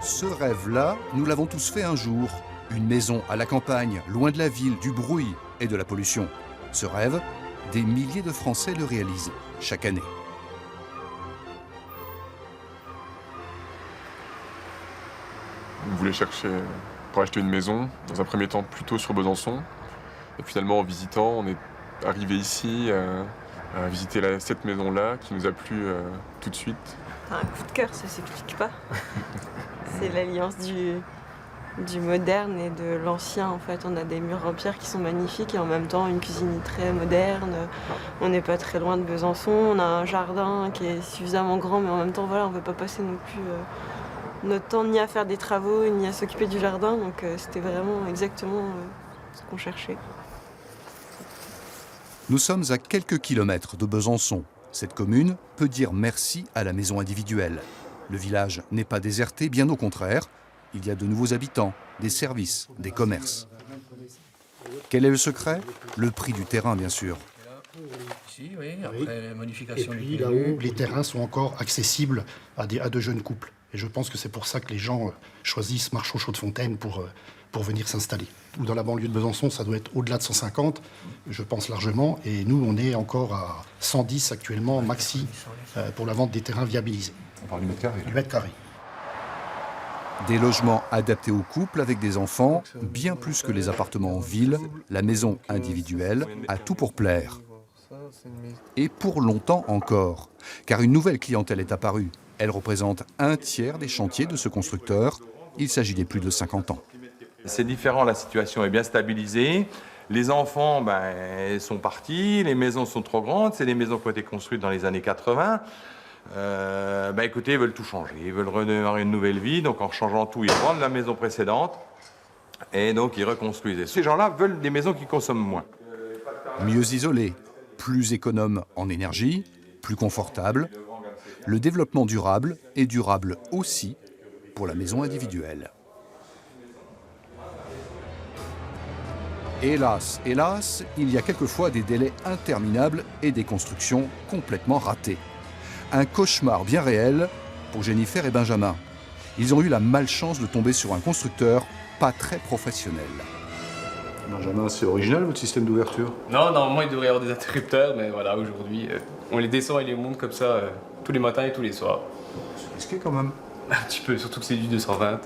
Ce rêve-là, nous l'avons tous fait un jour. Une maison à la campagne, loin de la ville, du bruit et de la pollution. Ce rêve, des milliers de Français le réalisent chaque année. On voulait chercher pour acheter une maison, dans un premier temps plutôt sur Besançon. Et finalement, en visitant, on est arrivé ici à visiter cette maison-là qui nous a plu tout de suite. Un coup de cœur, ça s'explique pas. C'est l'alliance du moderne et de l'ancien. En fait, on a des murs en pierre qui sont magnifiques et en même temps une cuisine très moderne. On n'est pas très loin de Besançon. On a un jardin qui est suffisamment grand, mais en même temps, voilà, on ne veut pas passer non plus notre temps ni à faire des travaux ni à s'occuper du jardin. Donc c'était vraiment exactement ce qu'on cherchait. Nous sommes à quelques kilomètres de Besançon. Cette commune peut dire merci à la maison individuelle. Le village n'est pas déserté, bien au contraire. Il y a de nouveaux habitants, des services, des commerces. Quel est le secret? Le prix du terrain, bien sûr. Ici, oui, après modification. Et puis là-haut, les terrains sont encore accessibles à de jeunes couples. Et je pense que c'est pour ça que les gens choisissent Marchaux-Chaudefontaine pour venir s'installer. Ou dans la banlieue de Besançon, ça doit être au-delà de 150, je pense largement. Et nous, on est encore à 110 actuellement, maxi, pour la vente des terrains viabilisés. On parle du mètre carré. Du mètre carré. Des logements adaptés aux couples avec des enfants, bien plus que les appartements en ville, la maison individuelle a tout pour plaire. Et pour longtemps encore, car une nouvelle clientèle est apparue. Elle représente un tiers des chantiers de ce constructeur. Il s'agit des plus de 50 ans. C'est différent, la situation est bien stabilisée. Les enfants sont partis, les maisons sont trop grandes, c'est des maisons qui ont été construites dans les années 80. Écoutez, ils veulent tout changer, ils veulent redémarrer une nouvelle vie, donc en changeant tout, ils vendent la maison précédente et donc ils reconstruisent. Et ces gens-là veulent des maisons qui consomment moins. Mieux isolées, plus économes en énergie, plus confortables. Le développement durable est durable aussi pour la maison individuelle. Hélas, hélas, il y a quelquefois des délais interminables et des constructions complètement ratées. Un cauchemar bien réel pour Jennifer et Benjamin. Ils ont eu la malchance de tomber sur un constructeur pas très professionnel. Benjamin, c'est original votre système d'ouverture? Non, normalement il devrait y avoir des interrupteurs, mais voilà, aujourd'hui, on les descend et les monte comme ça tous les matins et tous les soirs. C'est risqué quand même. Un petit peu, surtout que c'est du 220.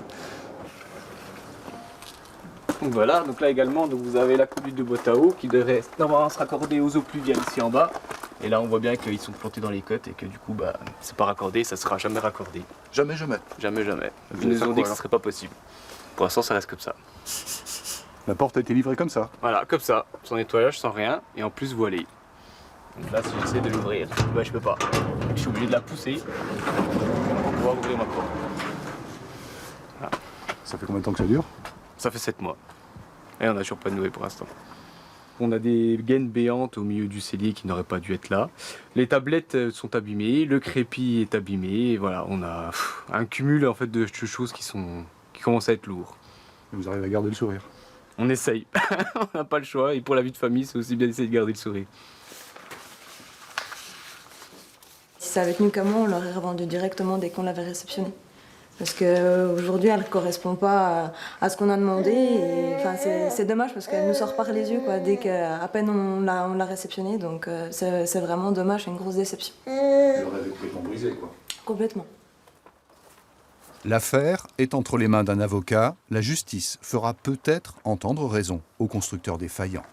Donc voilà, donc là également, donc vous avez la conduite de boîte à eau qui devrait normalement se raccorder aux eaux pluviales ici en bas. Et là on voit bien qu'ils sont plantés dans les côtes et que du coup c'est pas raccordé, ça sera jamais raccordé. Jamais, jamais. Jamais, jamais. Ils nous ont dit que ce serait pas possible. Pour l'instant ça reste comme ça. La porte a été livrée comme ça. Voilà, comme ça, sans nettoyage, sans rien, et en plus voilée. Donc là si j'essaie de l'ouvrir, je peux pas. Je suis obligé de la pousser pour pouvoir ouvrir ma porte. Voilà. Ça fait combien de temps que ça dure? Ça fait 7 mois. Et on n'a toujours pas de nouvelles pour l'instant. On a des gaines béantes au milieu du cellier qui n'auraient pas dû être là. Les tablettes sont abîmées, le crépi est abîmé. Et voilà, on a un cumul en fait de choses qui commencent à être lourds. Et vous arrivez à garder le sourire? On essaye. On n'a pas le choix. Et pour la vie de famille, c'est aussi bien d'essayer de garder le sourire. Si ça avait tenu qu'à moi, on l'aurait revendu directement dès qu'on l'avait réceptionné. Parce qu'aujourd'hui, elle ne correspond pas à ce qu'on a demandé. C'est dommage parce qu'elle nous sort par les yeux dès qu'à peine on l'a réceptionnée. Donc c'est vraiment dommage, c'est une grosse déception. Le rêve est complètement brisé, quoi. Complètement. L'affaire est entre les mains d'un avocat. La justice fera peut-être entendre raison au constructeur défaillant.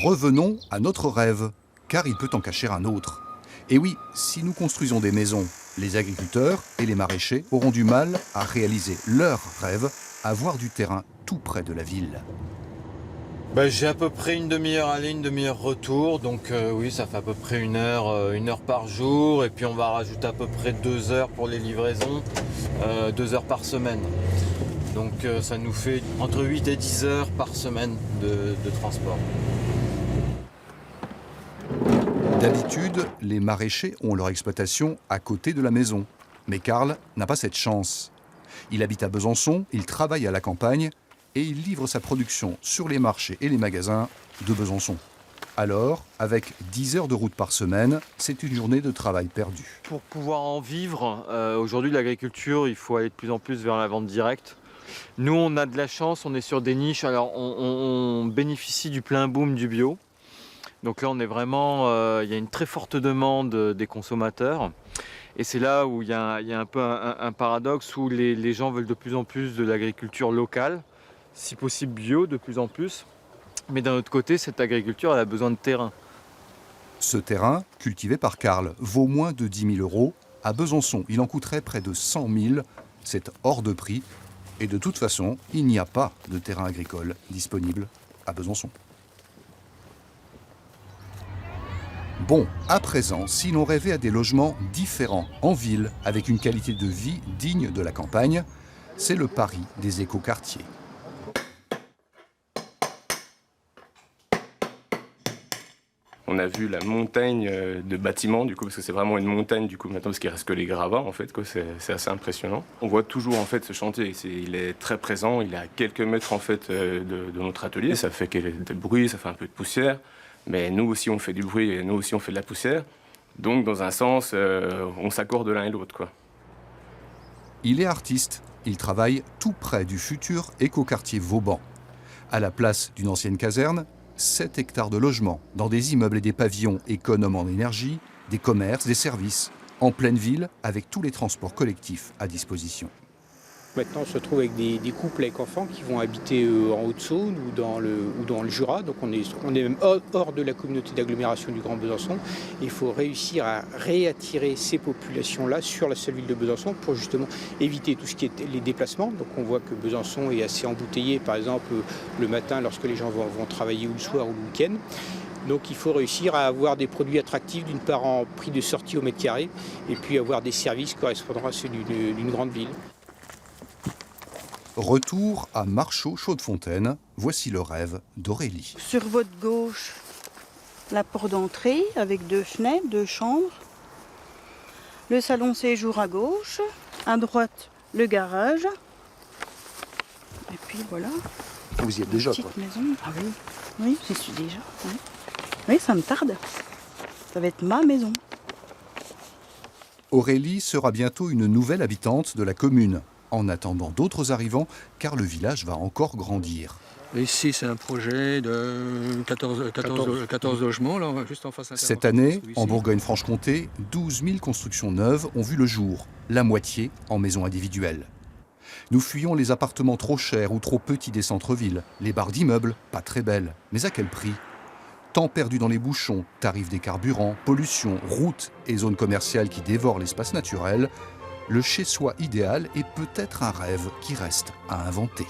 Revenons à notre rêve, car il peut en cacher un autre. Et oui, si nous construisons des maisons, les agriculteurs et les maraîchers auront du mal à réaliser leur rêve, avoir du terrain tout près de la ville. J'ai à peu près une demi-heure aller, une demi-heure retour, donc oui, ça fait à peu près une heure par jour, et puis on va rajouter à peu près 2 heures pour les livraisons, 2 heures par semaine. Donc ça nous fait entre 8 et 10 heures par semaine de transport. D'habitude, les maraîchers ont leur exploitation à côté de la maison. Mais Karl n'a pas cette chance. Il habite à Besançon, il travaille à la campagne et il livre sa production sur les marchés et les magasins de Besançon. Alors, avec 10 heures de route par semaine, c'est une journée de travail perdue. Pour pouvoir en vivre, aujourd'hui l'agriculture, il faut aller de plus en plus vers la vente directe. Nous, on a de la chance, on est sur des niches, alors on bénéficie du plein boom du bio. Donc là, on est vraiment, il y a une très forte demande des consommateurs. Et c'est là où il y a un peu un paradoxe où les gens veulent de plus en plus de l'agriculture locale, si possible bio de plus en plus. Mais d'un autre côté, cette agriculture, elle a besoin de terrain. Ce terrain, cultivé par Karl, vaut moins de 10 000 euros. À Besançon, il en coûterait près de 100 000. C'est hors de prix. Et de toute façon, il n'y a pas de terrain agricole disponible à Besançon. Bon, à présent, si l'on rêvait à des logements différents, en ville, avec une qualité de vie digne de la campagne, c'est le pari des écoquartiers. On a vu la montagne de bâtiments, du coup, parce que c'est vraiment une montagne, du coup, maintenant, parce qu'il ne reste que les gravats, en fait, quoi, c'est assez impressionnant. On voit toujours, en fait, ce chantier, il est très présent, il est à quelques mètres, en fait, de notre atelier. Ça fait des bruits, ça fait un peu de poussière, mais nous aussi, on fait du bruit et nous aussi, on fait de la poussière. Donc, dans un sens, on s'accorde l'un et l'autre, quoi. Il est artiste. Il travaille tout près du futur écoquartier Vauban. À la place d'une ancienne caserne, 7 hectares de logements, dans des immeubles et des pavillons économes en énergie, des commerces, des services, en pleine ville, avec tous les transports collectifs à disposition. Maintenant, on se retrouve avec des couples avec enfants qui vont habiter en Haute-Saône ou dans le Jura. Donc on est même hors de la communauté d'agglomération du Grand Besançon. Il faut réussir à réattirer ces populations-là sur la seule ville de Besançon pour justement éviter tout ce qui est les déplacements. Donc on voit que Besançon est assez embouteillé, par exemple, le matin lorsque les gens vont travailler ou le soir ou le week-end. Donc il faut réussir à avoir des produits attractifs, d'une part en prix de sortie au mètre carré, et puis avoir des services correspondant à ceux d'une grande ville. Retour à Marchaux-Chaudefontaine, voici le rêve d'Aurélie. Sur votre gauche, la porte d'entrée avec 2 fenêtres, 2 chambres. Le salon séjour à gauche, à droite le garage. Et puis voilà. Vous y êtes déjà, petite maison. Ah oui, oui, j'y suis déjà. Oui. Oui, ça me tarde. Ça va être ma maison. Aurélie sera bientôt une nouvelle habitante de la commune. En attendant d'autres arrivants, car le village va encore grandir. Ici, c'est un projet de 14 logements, là, juste en face. Cette année, en Bourgogne-Franche-Comté, 12 000 constructions neuves ont vu le jour, la moitié en maisons individuelles. Nous fuyons les appartements trop chers ou trop petits des centres-villes, les barres d'immeubles, pas très belles, mais à quel prix ? Temps perdu dans les bouchons, tarifs des carburants, pollution, routes et zones commerciales qui dévorent l'espace naturel, le chez-soi idéal est peut-être un rêve qui reste à inventer.